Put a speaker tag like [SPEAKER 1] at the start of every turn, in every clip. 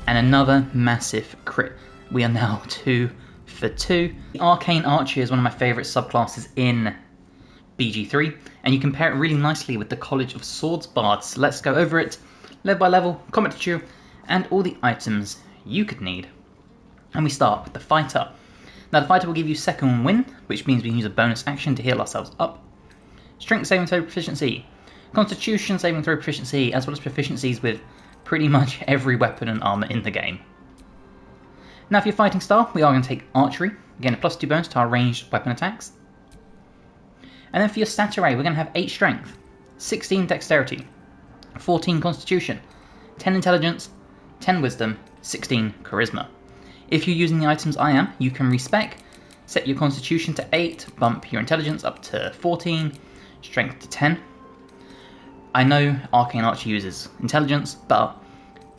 [SPEAKER 1] and another massive crit. We are now 2 for 2. The Arcane Archer is one of my favourite subclasses in BG3, and you compare it really nicely with the College of Swords Bards. So let's go over it, level by level, combat tutorial, and all the items you could need. And we start with the Fighter. Now the Fighter will give you second wind, which means we can use a bonus action to heal ourselves up. Strength saving throw proficiency, Constitution saving throw proficiency, as well as proficiencies with pretty much every weapon and armour in the game. Now for your fighting style, we are going to take Archery, again a +2 bonus to our ranged weapon attacks. And then for your stat array, we're going to have 8 Strength, 16 Dexterity, 14 Constitution, 10 Intelligence, 10 Wisdom, 16 Charisma. If you're using the items I am, you can respec, set your Constitution to 8, bump your Intelligence up to 14, Strength to 10. I know Arcane Archer uses Intelligence, but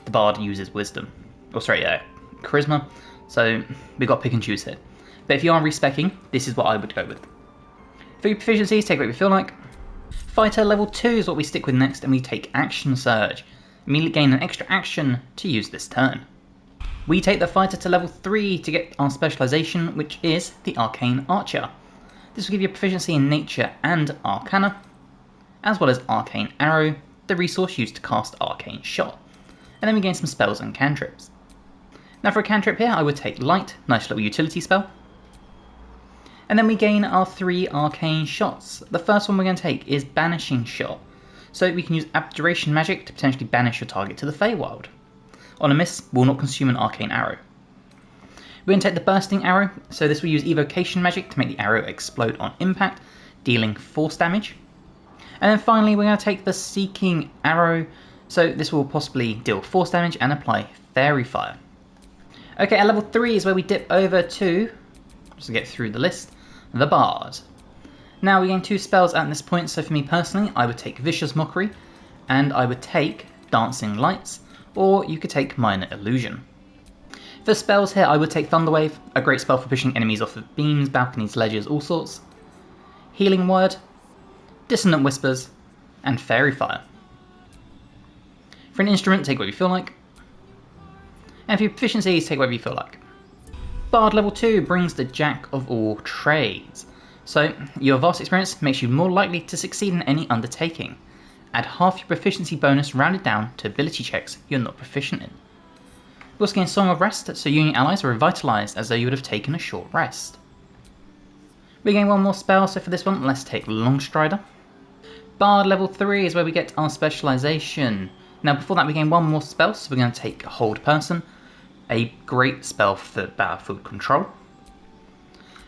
[SPEAKER 1] the Bard uses Wisdom. Charisma, so we've got to pick and choose here. But if you are respecing, this is what I would go with. For your proficiencies, take what you feel like. Fighter level 2 is what we stick with next, and we take Action Surge. Immediately gain an extra action to use this turn. We take the Fighter to level 3 to get our specialisation, which is the Arcane Archer. This will give you proficiency in Nature and Arcana, as well as Arcane Arrow, the resource used to cast Arcane Shot. And then we gain some spells and cantrips. Now for a cantrip here, I would take Light, nice little utility spell. And then we gain our 3 arcane shots. The first one we're going to take is Banishing Shot. So we can use Abjuration Magic to potentially banish your target to the Feywild. On a miss, will not consume an arcane arrow. We're going to take the Bursting Arrow. So this will use Evocation Magic to make the arrow explode on impact, dealing force damage. And then finally we're going to take the Seeking Arrow. So this will possibly deal force damage and apply Fairy Fire. Okay, at level 3 is where we dip over to, just to get through the list, the Bard. Now we gain 2 spells at this point, so for me personally, I would take Vicious Mockery, and I would take Dancing Lights, or you could take Minor Illusion. For spells here, I would take Thunderwave, a great spell for pushing enemies off of beams, balconies, ledges, all sorts. Healing Word, Dissonant Whispers, and Fairy Fire. For an instrument, take what you feel like. And for your proficiencies, take whatever you feel like. Bard level 2 brings the Jack of all trades. So, your vast experience makes you more likely to succeed in any undertaking. Add half your proficiency bonus rounded down to ability checks you're not proficient in. You also gain Song of Rest, so you and your allies are revitalised as though you would have taken a short rest. We gain 1 more spell, so for this one, let's take Longstrider. Bard level 3 is where we get our specialisation. Now before that we gain 1 more spell, so we're going to take Hold Person, a great spell for battlefield control.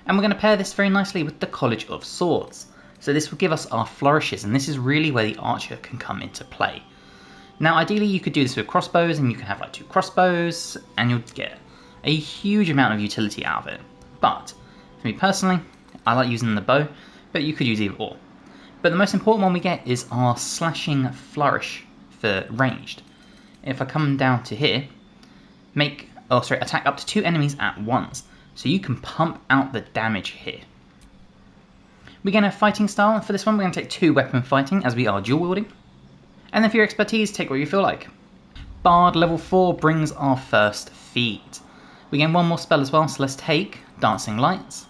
[SPEAKER 1] And we're going to pair this very nicely with the College of Swords. So this will give us our flourishes, and this is really where the Archer can come into play. Now ideally you could do this with crossbows, and you can have like 2 crossbows, and you'll get a huge amount of utility out of it. But for me personally, I like using the bow, but you could use either or. But the most important one we get is our Slashing Flourish for ranged. If I come down to here, attack up to 2 enemies at once, so you can pump out the damage here. We gain a fighting style, and for this one we're going to take 2 weapon fighting as we are dual wielding. And then for your expertise, take what you feel like. Bard level 4 brings our first feat. We gain 1 more spell as well, so let's take Dancing Lights.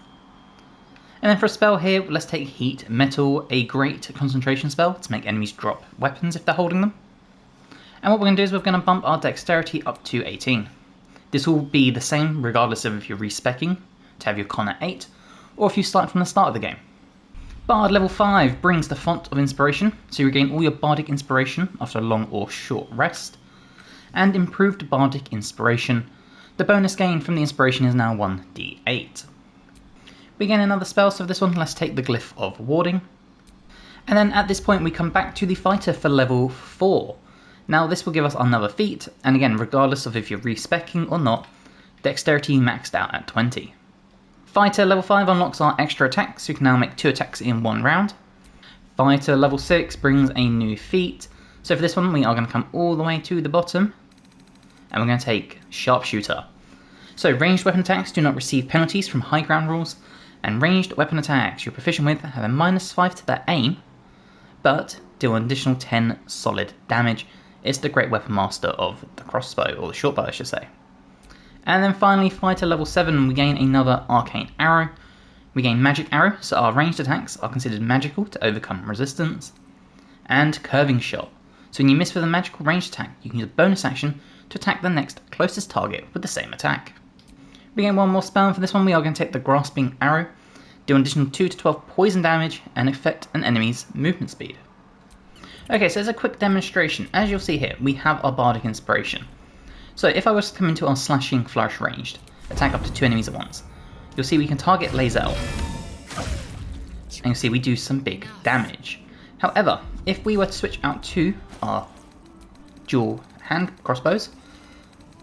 [SPEAKER 1] And then for a spell here, let's take Heat Metal, a great concentration spell to make enemies drop weapons if they're holding them. And what we're going to do is we're going to bump our Dexterity up to 18. This will be the same regardless of if you're respeccing to have your con at 8, or if you start from the start of the game. Bard level 5 brings the Font of Inspiration, so you regain all your Bardic Inspiration after a long or short rest. And improved Bardic Inspiration. The bonus gain from the Inspiration is now 1d8. We gain another spell, so for this one let's take the Glyph of Warding. And then at this point we come back to the Fighter for level 4. Now this will give us another feat, and again regardless of if you're respeccing or not, Dexterity maxed out at 20. Fighter level 5 unlocks our extra attacks, so you can now make 2 attacks in 1 round. Fighter level 6 brings a new feat, so for this one we are going to come all the way to the bottom, and we're going to take Sharpshooter. So ranged weapon attacks do not receive penalties from high ground rules, and ranged weapon attacks you're proficient with have a -5 to their aim, but deal an additional 10 solid damage It's the Great Weapon Master of the crossbow, or the short bow I should say. And then finally, fighter level 7, we gain another Arcane Arrow. We gain Magic Arrow, so our ranged attacks are considered magical to overcome resistance. And Curving Shot, so when you miss with a magical ranged attack, you can use a bonus action to attack the next closest target with the same attack. We gain one more spell, and for this one we are going to take the Grasping Arrow, do an additional 2 to 12 poison damage, and affect an enemy's movement speed. Okay, so as a quick demonstration, as you'll see here, we have our Bardic Inspiration. So if I was to come into our Slashing Flourish ranged, attack up to 2 enemies at once, you'll see we can target Lae'zel, and you'll see we do some big damage. However, if we were to switch out to our dual hand crossbows,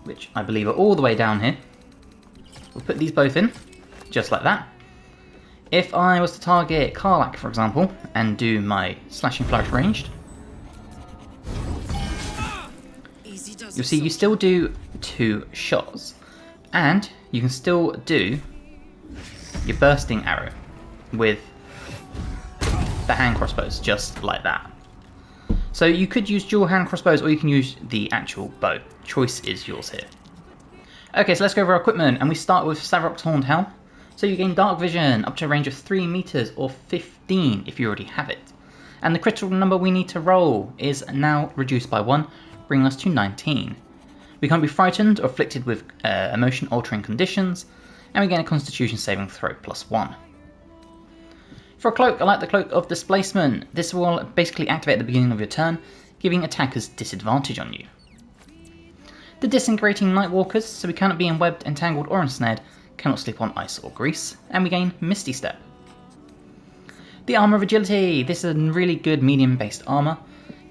[SPEAKER 1] which I believe are all the way down here, we'll put these both in, just like that. If I was to target Karlach, for example, and do my Slashing Flourish ranged, you'll see you still do 2 shots, and you can still do your Bursting Arrow with the hand crossbows, just like that. So you could use dual hand crossbows, or you can use the actual bow. Choice is yours here. Okay, so let's go over our equipment, and we start with Savarok's Horned Helm. So you gain Dark Vision up to a range of 3 meters or 15 if you already have it. And the critical number we need to roll is now reduced by 1, bringing us to 19. We can't be frightened or afflicted with emotion altering conditions, and we gain a Constitution saving throw +1. For a cloak, I like the Cloak of Displacement. This will basically activate at the beginning of your turn, giving attackers disadvantage on you. The Disintegrating Nightwalkers, so we cannot be enwebbed, entangled or ensnared, cannot sleep on ice or grease, and we gain Misty Step. The Armour of Agility, this is a really good medium based armour,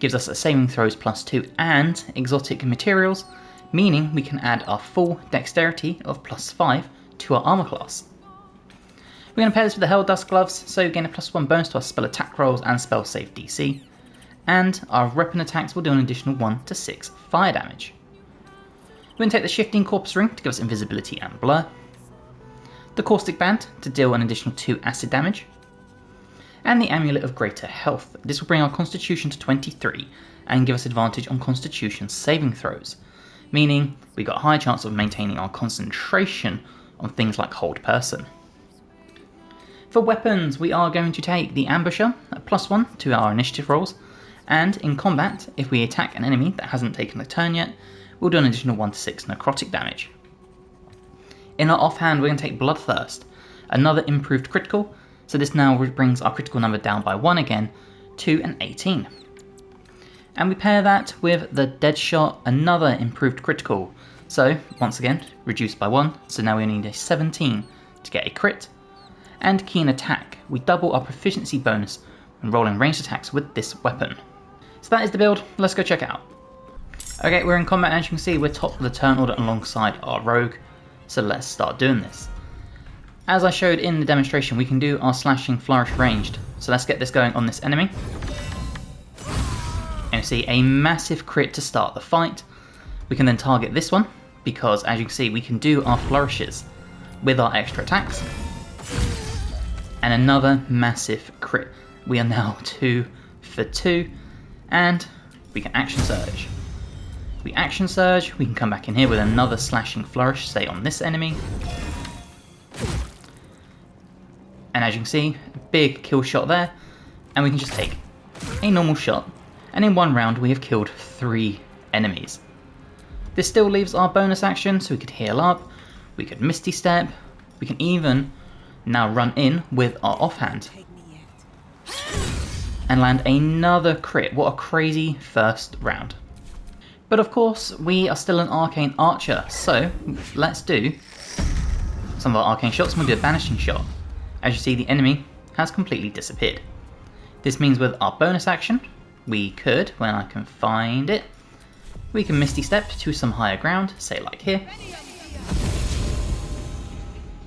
[SPEAKER 1] gives us a saving throws +2 and exotic materials, meaning we can add our full dexterity of +5 to our armour class. We're going to pair this with the Helldust Gloves, so you gain a +1 bonus to our spell attack rolls and spell save DC, and our weapon attacks will do an additional 1 to 6 fire damage. We're going to take the Shifting Corpse Ring to give us invisibility and blur, the Caustic Band to deal an additional 2 acid damage, and the Amulet of Greater Health. This will bring our Constitution to 23 and give us advantage on Constitution saving throws, meaning we got a high chance of maintaining our concentration on things like Hold Person. For weapons, we are going to take the Ambusher, a +1 to our initiative rolls, and in combat, if we attack an enemy that hasn't taken a turn yet, we'll do an additional 1 to 6 necrotic damage. In our offhand, we're going to take Bloodthirst, another improved critical, so this now brings our critical number down by 1 again to an 18. And we pair that with the Deadshot, another improved critical, so once again reduced by 1, so now we need a 17 to get a crit. And Keen Attack, we double our proficiency bonus when rolling ranged attacks with this weapon. So that is the build, let's go check it out. Okay, we're in combat, and as you can see we're top of the turn order alongside our rogue, so let's start doing this. As I showed in the demonstration, we can do our Slashing Flourish ranged, so let's get this going on this enemy. And you see a massive crit to start the fight. We can then target this one, because as you can see we can do our flourishes with our extra attacks. And another massive crit. We are now 2 for 2, and we can Action Surge. We Action Surge, we can come back in here with another Slashing Flourish, say on this enemy. And as you can see, a big kill shot there, and we can just take a normal shot, and in one round we have killed 3 enemies. This still leaves our bonus action, so we could heal up, we could Misty Step, we can even now run in with our offhand and land another crit. What a crazy first round. But of course, we are still an Arcane Archer, so let's do some of our arcane shots, and we'll do a Banishing Shot. As you see, the enemy has completely disappeared. This means with our bonus action, we could, when I can find it, we can Misty Step to some higher ground, say like here.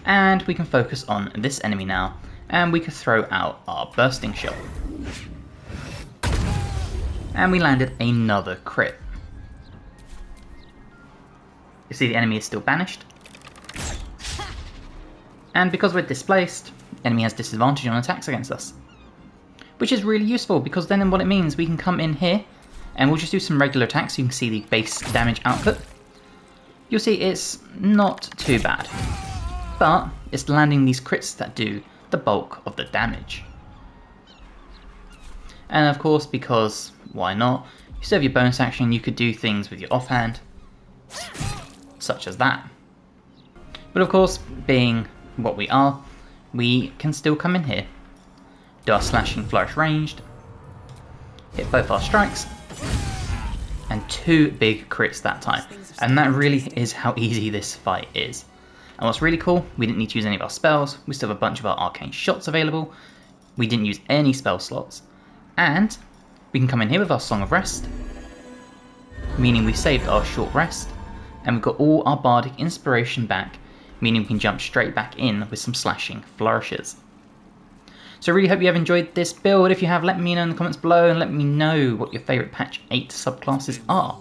[SPEAKER 1] And we can focus on this enemy now, and we could throw out our Bursting Shot. And we landed another crit. You see the enemy is still banished. And because we're displaced, enemy has disadvantage on attacks against us. Which is really useful, because then what it means, we can come in here And we'll just do some regular attacks so you can see the base damage output. You'll see it's not too bad, but it's landing these crits that do the bulk of the damage. And of course, because why not, you still have your bonus action, you could do things with your offhand, such as that. But of course, being what we are, we can still come in here, do our slashing flourish ranged, hit both our strikes, and 2 big crits that time. And that really is how easy this fight is. And what's really cool, we didn't need to use any of our spells, we still have a bunch of our arcane shots available, we didn't use any spell slots, and we can come in here with our Song of Rest, meaning we saved our short rest, and we've got all our bardic inspiration back, meaning we can jump straight back in with some slashing flourishes. So I really hope you have enjoyed this build. If you have, let me know in the comments below and let me know what your favourite patch 8 subclasses are.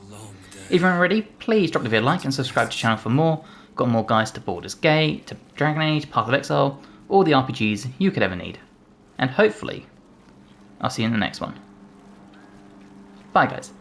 [SPEAKER 1] If you're not already, please drop the video a like and subscribe to the channel for more. Got more guides to Baldur's Gate, to Dragon Age, Path of Exile, all the RPGs you could ever need. And hopefully, I'll see you in the next one. Bye guys.